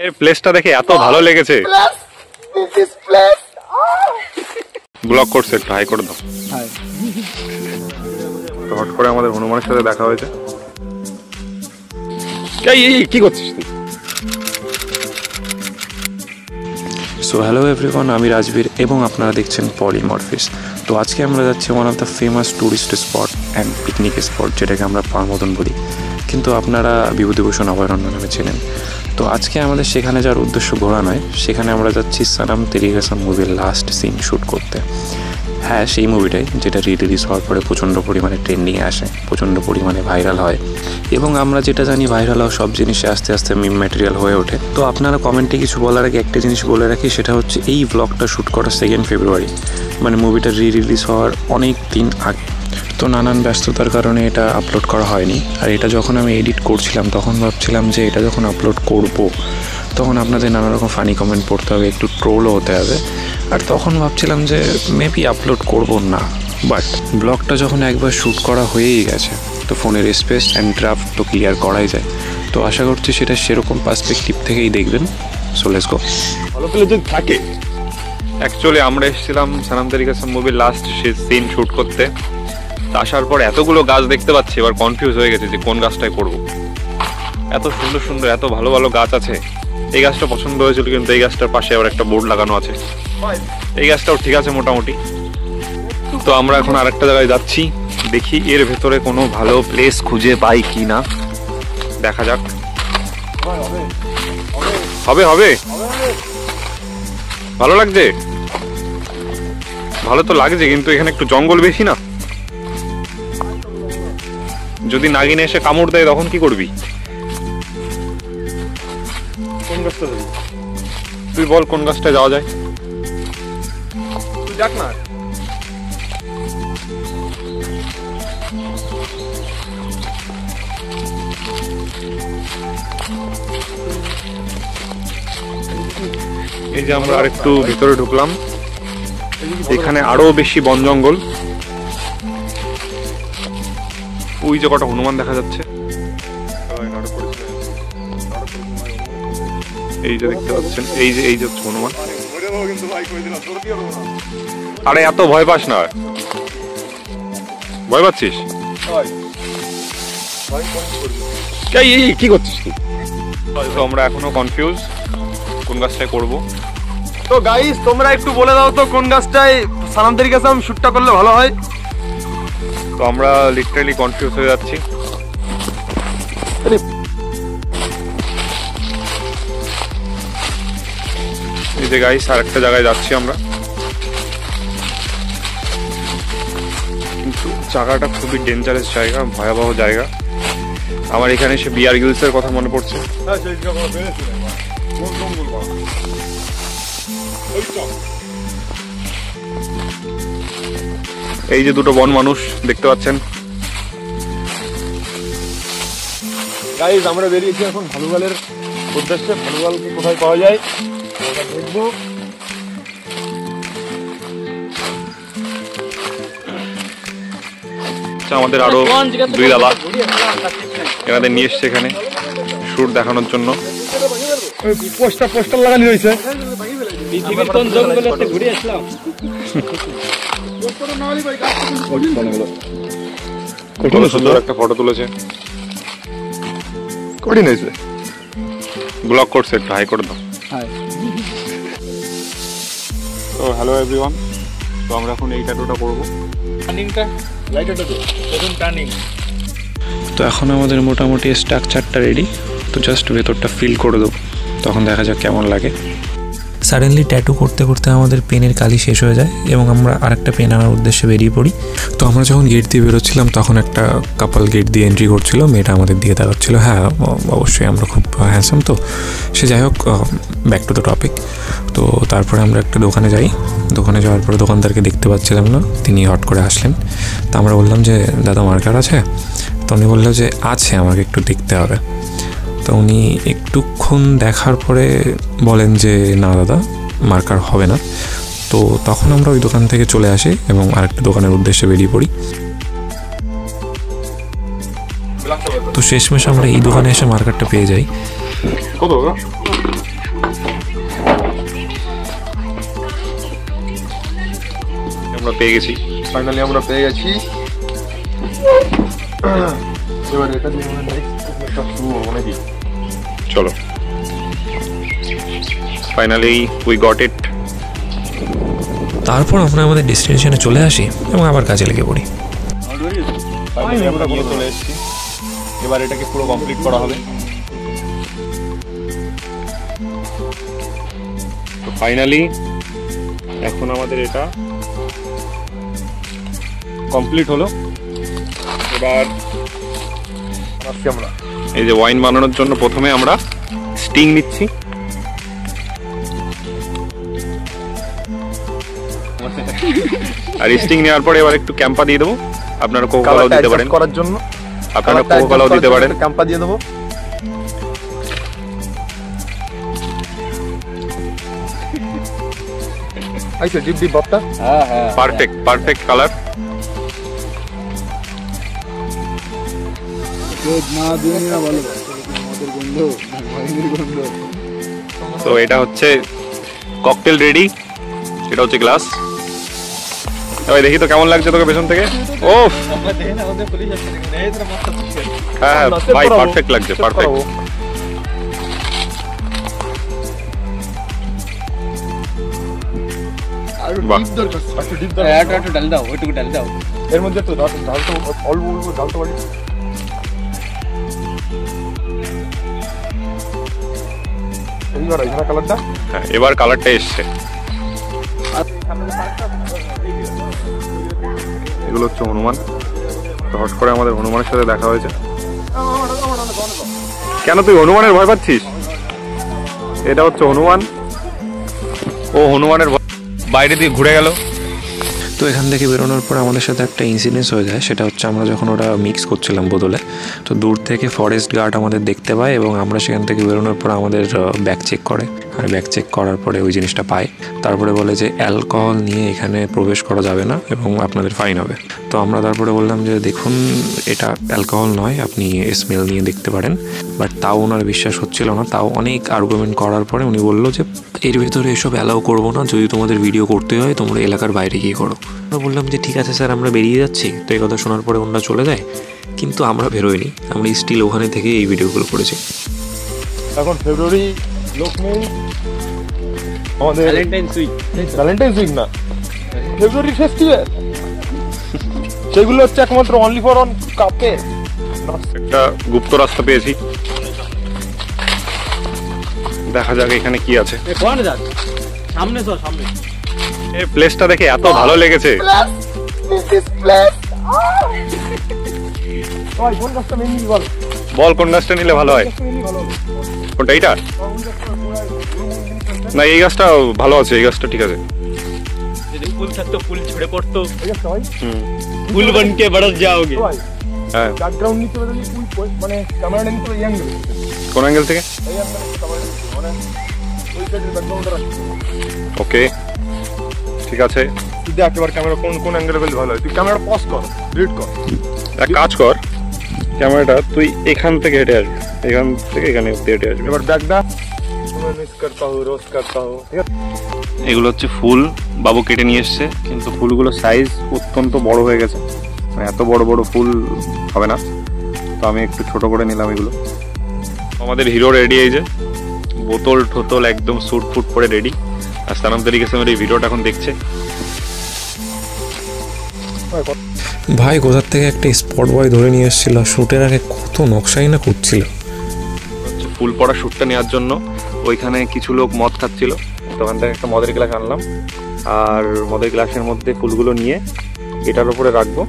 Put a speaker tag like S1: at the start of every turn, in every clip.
S1: এই প্লেসটা দেখে এত ভালো লেগেছে, ব্লক করছে, একটু হাই করে দাও। হট করে আমাদের হনুমানের সাথে দেখা হয়েছে। কি করছিস তুই?
S2: সো হ্যালো এভরিওয়ান, আমি রাজবীর এবং আপনারা দেখছেন পলিমরফিস। তো আজকে আমরা যাচ্ছি one of the famous tourist spot and picnic spot, যেটাকে আমরা পারমদন বলি, কিন্তু আপনারা বিভূতিভূষণ অভয়ারণ্য নামে চেনেন। তো আজকে আমাদের সেখানে যাওয়ার উদ্দেশ্য ঘোরা নয়, সেখানে আমরা যাচ্ছি সানাম তেরি কসম মুভির লাস্ট সিন শ্যুট করতে। হ্যাঁ, সেই মুভিটাই যেটা রিলিজ হওয়ার পরে প্রচণ্ড পরিমাণে ট্রেন্ডিংয়ে আসে, প্রচণ্ড পরিমাণে ভাইরাল হয়, এবং আমরা যেটা জানি ভাইরাল হওয়া সব জিনিসে আস্তে আস্তে মিম ম্যাটেরিয়াল হয়ে ওঠে। তো আপনারা কমেন্টে কিছু বলার আগে একটা জিনিস বলে রাখি, সেটা হচ্ছে এই ব্লগটা শ্যুট করা 2 ফেব্রুয়ারি, মানে মুভিটা রিলিজ হওয়ার অনেক দিন আগে। তো নানান ব্যস্ততার কারণে এটা আপলোড করা হয়নি। আর এটা যখন আমি এডিট করছিলাম তখন ভাবছিলাম যে এটা যখন আপলোড করব তখন আপনাদের নানা রকম ফানি কমেন্ট পড়তে হবে, একটু ট্রোলও হতে হবে। আর তখন ভাবছিলাম যে মেবি আপলোড করব না, বাট ব্লগটা যখন একবার শ্যুট করা হয়েই গেছে তো ফোনের স্পেস অ্যান্ড ড্রাফট তো ক্লিয়ার করাই যায়। তো আশা করছি সেটা সেরকম পার্সপেক্টিভ থেকেই দেখবেন। So let's go.
S1: ভালো পেলে যদি থাকে। অ্যাকচুয়ালি আমরা এসেছিলাম সানাম তেরি কসম মুভির লাস্ট সিন শ্যুট করতে। আসার পর এতগুলো গাছ দেখতে পাচ্ছি, এবার কনফিউজ হয়ে গেছে যে কোন গাছটাই করবো। এত সুন্দর সুন্দর এত ভালো ভালো গাছ আছে। এই গাছটা পছন্দ হয়েছিল, কিন্তু এই গাছটার পাশে আবার একটা বোর্ড লাগানো আছে। এই গাছটাও ঠিক আছে মোটামুটি। তো আমরা এখন আরেকটা জায়গায় যাচ্ছি, দেখি এর ভেতরে কোনো ভালো প্লেস খুঁজে পাই কি না, দেখা যাক। হবে হবে, ভালো লাগছে, ভালো তো লাগছে, কিন্তু এখানে একটু জঙ্গল বেশি না? যদি নাগিনে এসে কামড় দেয় তখন কি করবি? কোন গাছটা যাবি তুই বল, কোন গাছটায় যাওয়া যায়? তুই যাক না। এই যে আমরা আরেকটু ভিতরে ঢুকলাম, এখানে আরো বেশি বন জঙ্গল। ওই যে কটা হনুমান দেখা যাচ্ছে, এই যে দেখতে পাচ্ছেন, এই যে হনুমান। আরে এত ভয় পাস না, ভয় পাচ্ছিস? কি করছিস তুই? তো আমরা এখনো কনফিউজ কোন গাছটায় করবো।
S3: তো গাইস, তোমরা একটু বলে দাও তো কোন গাছটায় সানাম তেরি কসম শুটটা করলে ভালো হয়।
S1: তো আমরা লিটারালি কনফিউজ হয়ে যাচ্ছি। এই যে গাইস, আর একটা জায়গায় যাচ্ছি আমরা, কিন্তু জায়গাটা খুবই ডেঞ্জারাস জায়গা, ভয়াবহ জায়গা। আমার এখানে এসে বিয়ার গ্রিলসের কথা মনে পড়ছে। এই যে দুটো বন মানুষ দেখতে পাচ্ছেন।
S3: গাইস, আমরা বেরিয়েছি এখন ভালুগালের উদ্দেশ্যে। ভালুগালকে কোথায় পাওয়া যায় দেখবো।
S1: আমাদের আরো 2 দাদা এনাদের নিয়ে এসছে এখানে শুট দেখানোর জন্য।
S3: পোস্টার লাগানো হয়েছে।
S1: সুন্দর একটা ফটো তুলেছে, কঠিন হয়েছে, ব্লক করছে, একটু হাই করে দাও। তো হ্যালো এভরিওয়ান, তো আমরা এখন এই ট্যাটুটা করবো।
S2: তো এখন আমাদের মোটামুটি স্ট্রাকচারটা রেডি, তো জাস্ট ভেতরটা ফিল করে দেবো, তখন দেখা যাক কেমন লাগে। সাডেনলি ট্যাটু করতে করতে আমাদের পেনের কালি শেষ হয়ে যায় এবং আমরা আরেকটা পেন আনার উদ্দেশ্যে বেরিয়ে পড়ি। তো আমরা যখন গেট দিয়ে বেরোচ্ছিলাম তখন একটা কাপল গেট দিয়ে এন্ট্রি করছিল, মেয়েটা আমাদের দিকে তাকাচ্ছিল। হ্যাঁ, অবশ্যই আমরা খুব হ্যান্ডসাম, তো সে যাই হোক, ব্যাক টু দ্য টপিক। তো তারপরে আমরা একটা দোকানে যাই, দোকানে যাওয়ার পরে দোকানদারকে দেখতে পাচ্ছিলাম না, তিনি হট করে আসলেন। তো আমরা বললাম যে দাদা মার্কার আছে? তো উনি বললো যে আছে, আমাকে একটু দেখতে হবে। তো উনি একটুক্ষণ দেখার পরে বলেন যে না দাদা, মার্কার হবে না। তো তখন আমরা ওই দোকান থেকে চলে আসি এবং আরেকটা দোকানের উদ্দেশ্যে বেরিয়ে পড়ি। তো শেষমেশ আমরা এই দোকানে এসে মার্কারটা পেয়ে যাই।
S1: কত? আমরা পেয়ে গেছি।
S3: ফাইনালি আমরা পেয়ে গেছি। এবার এটা দিয়ে আমরা নেক্সট শুরু করবো নাকি?
S1: চলো, ফাইনালি উই গট ইট।
S2: তারপর আমরা আমাদের ডেস্টিনেশনে চলে আসি এবং আবার কাজে লেগে পড়ি।
S3: ফাইনালি আমরা নিয়ে চলে এসেছি। এবার এটাকে পুরো কমপ্লিট করা হবে।
S1: তো ফাইনালি এখন আমাদের এটা
S3: কমপ্লিট হলো। এবার আসছি আমরা।
S1: এই যে ওয়াইন বানানোর জন্য প্রথমে আমরা স্টিং নিচ্ছি। আর স্টিং নেওয়ার পরে এবার একটু ক্যাম্পা দিয়ে দেবো। আপনারা কোকোকোলাও দিতে পারেন,
S3: করার জন্য
S1: আপনারা কোকোকোলাও দিতে পারেন।
S3: ক্যাম্পা দিয়ে দেবো। আইসো ডিপ ডিপ বপটা। হ্যাঁ হ্যাঁ,
S1: পারফেক্ট পারফেক্ট কালার। তো এটা হচ্ছে ককটেল রেডি। এটা হচ্ছে গ্লাস। এবার দেখি তো কেমন লাগছে তোকে পেছন থেকে। ও হ্যাঁ হ্যাঁ ভাই, পারফেক্ট লাগছে, পারফেক্ট। বাহ,
S3: একটু ডাল দাও, একটু ডাল দাও এর মধ্যে। তো ডাল তো অল্প অল্প ডাল তো বাড়ি। এইবার এখানে কালারটা,
S1: হ্যাঁ এবার কালারটা এসছে। এগুলো হচ্ছে হনুমান। তো হট করে আমাদের হনুমানের সাথে দেখা হয়েছে। কেন তুই হনুমানের ভয় পাচ্ছিস? এটা হচ্ছে হনুমান। ও হনুমানের বাইরে দিয়ে ঘুরে গেল।
S2: তো এখান থেকে বেরোনোর পর আমাদের সাথে একটা ইনসিডেন্স হয়ে যায়। সেটা হচ্ছে আমরা যখন ওটা মিক্স করছিলাম বোতলে, তো দূর থেকে ফরেস্ট গার্ড আমাদের দেখতে পায় এবং আমরা সেখান থেকে বেরোনোর পর আমাদের ব্যাগ চেক করে। আর ব্যাগ চেক করার পরে ওই জিনিসটা পায়। তারপরে বলে যে অ্যালকোহল নিয়ে এখানে প্রবেশ করা যাবে না এবং আপনাদের ফাইন হবে। তো আমরা তারপরে বললাম যে দেখুন এটা অ্যালকোহল নয়, আপনি স্মেল নিয়ে দেখতে পারেন। বাট তাও ওনার বিশ্বাস হচ্ছিল না। তাও অনেক আর্গুমেন্ট করার পরে উনি বললো যে এর ভেতরে এসব অ্যালাউ করবো না, যদি তোমাদের ভিডিও করতে হয় তোমরা এলাকার বাইরে গিয়ে করো। আমরা বললাম যে ঠিক আছে স্যার, আমরা বেরিয়ে যাচ্ছি। তো এই কথা শোনার পরে ওনারা চলে যায়, কিন্তু আমরা বেরোইনি। আমরা স্টিল ওখানে থেকে এই ভিডিওগুলো করেছি।
S3: এখন ফেব্রুয়ারি লোক নেই আমাদের। ভ্যালেন্টাইন্স উইক না, ফেব্রুয়ারি ফেস্টিভ্যাল। সেগুলো হচ্ছে একমাত্র অনলি ফর অন কাপে।
S1: একটা গুপ্ত রাস্তা পেয়েছি, দেখা যাক এখানে কি আছে।
S4: সামনে তো সামনে
S1: এই প্লেসটা দেখে এত ভালো লেগেছে।
S3: কোন গাছটা মেনলি বল?
S1: বল কোন গাছটা নিলে ভালো হয়? কোনটা? এইটা না, এই গাছটা ভালো আছে, এই গাছটা ঠিক আছে।
S4: যদি ফুল থাকতো ফুল ঝরে পড়তো,
S1: হুম,
S4: ফুল बनके बरस जाओगे।
S1: হ্যাঁ।
S3: ব্যাকগ্রাউন্ড নিতে বদলে তুই মানে ক্যামেরাটা নিতে এই অ্যাঙ্গেল,
S1: কোন অ্যাঙ্গেল থেকে?
S3: এই অ্যাঙ্গেল ক্যামেরা মানে ওই সাইডের ব্যাকগ্রাউন্ডটা রাখ।
S1: ওকে ঠিক আছে।
S3: তুই দেখ এবার ক্যামেরা কোন অ্যাঙ্গেলে গেলে ভালো হয়। তুই ক্যামেরা পজ কর, ডিলিট কর।
S1: এক কাজ কর, ক্যামেরাটা তুই এখান থেকে হেঁটে আসবি, এখান থেকে এখানে অব্দি হেঁটে আসবি।
S3: এবার ব্যাকটা মিস করতা হো, রোজ করতা হো, ঠিক আছে?
S1: এগুলো হচ্ছে ফুল, বাবু কেটে নিয়ে এসছে, কিন্তু ফুলগুলো সাইজ অত্যন্ত বড় হয়ে গেছে। মানে এত বড় বড় ফুল হবে না, তো আমি একটু ছোট করে নিলাম এগুলো। আমাদের হিরো রেডি, এই যে বোতল টোতল একদম স্যুট ফুট পরে রেডি। আর সানাম তরিকে এই ভিডিওটা এখন দেখছে।
S2: ভাই কোথার থেকে একটা স্পট বয় ধরে নিয়ে এসেছিল, শ্যুটের আগে কত নকশাই না করছিল।
S1: হচ্ছে ফুল পড়া শ্যুটটা নেওয়ার জন্য ওইখানে কিছু লোক মদ খাচ্ছিল, তখন থেকে একটা মদের গ্লাস আনলাম। আর মদের গ্লাসের মধ্যে ফুলগুলো নিয়ে এটার উপরে রাখবো,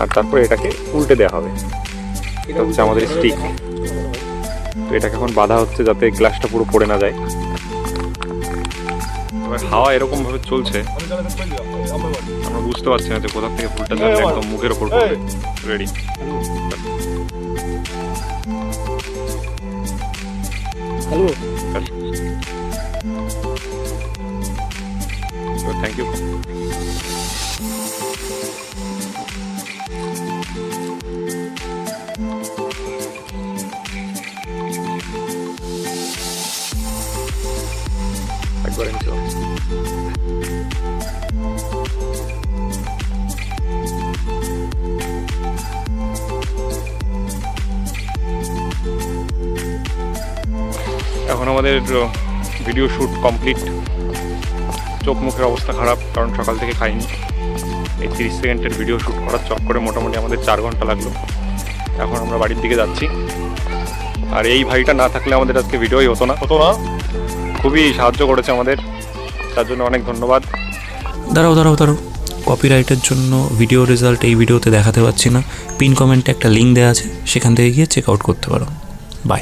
S1: আর তারপরে এটাকে উল্টে দেওয়া হবে। এটা হচ্ছে আমাদের স্টিক। তো এটাকে এখন বাঁধা হচ্ছে যাতে গ্লাসটা পুরো পড়ে না যায়। এবার হাওয়া এরকম ভাবে চলছে, আমরা বুঝতে পারছি না যে কোথা থেকে ফুলটা যাবে, একদম মুখের ওপর পড়বে। রেডি?
S4: Hello,
S1: thank you. একবার নিচে এখন আমাদের ভিডিও শ্যুট কমপ্লিট। চোখ মুখের অবস্থা খারাপ, কারণ সকাল থেকে খাইনি। এই 30 সেকেন্ডের ভিডিও শ্যুট করার চক্করে মোটামুটি আমাদের 4 ঘন্টা লাগলো। এখন আমরা বাড়ির দিকে যাচ্ছি। আর এই ভাইটা না থাকলে আমাদের আজকে ভিডিওই হতো না। খুবই সাহায্য করেছে আমাদের, তার জন্য অনেক ধন্যবাদ।
S2: দাঁড়াও কপিরাইটের জন্য ভিডিও রেজাল্ট এই ভিডিওতে দেখাতে পারছি না। পিন কমেন্টে একটা লিঙ্ক দেওয়া আছে, সেখান থেকে গিয়ে চেক আউট করতে পারো। বাই।